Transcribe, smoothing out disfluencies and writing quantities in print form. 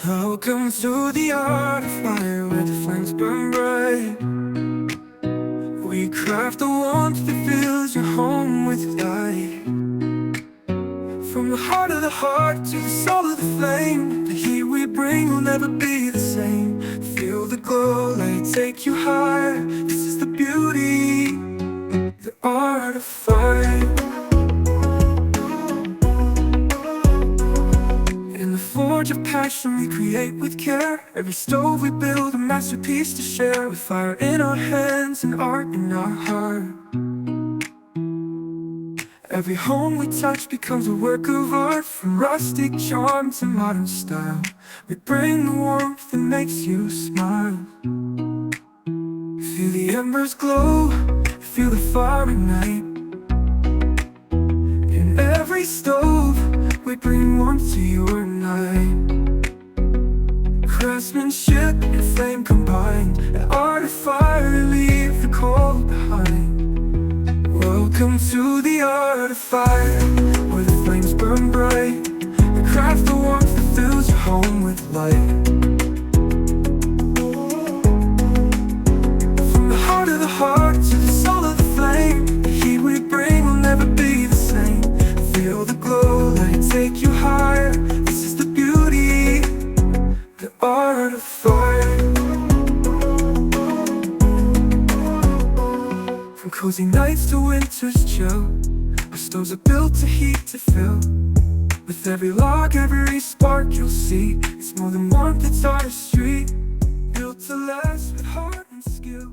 Welcome to the art of fire where the flames burn bright. We craft the warmth that fills your home with light. From the heart of the heart to the soul of the flame, the heat we bring will never be the same. Feel the glow, let it take you higher. This is the beauty, the art of fire. In the forge of passion we create with care. Every stove we build a masterpiece to share. With fire in our hands and art in our heart. Every home we touch becomes a work of art. From rustic charm to modern style, we bring the warmth that makes you smile. Feel the embers glow, feel the fire ignite. In every stove we bring warmth to your night. Craftsmanship and flame combined, the art of fire, leave the cold behind. Welcome to the art of fire, where the flames burn bright. We craft the warmth that fills your home with light. From the heart of the heart to the soul of the flame, the heat we bring will never be the same. Feel the glow, let it take you higher. This is the beauty, the art of fire. From cozy nights to winter's chill, our stoves are built to heat to fill. With every log, every spark you'll see, it's more than warmth, it's artistry. Built to last with heart and skill.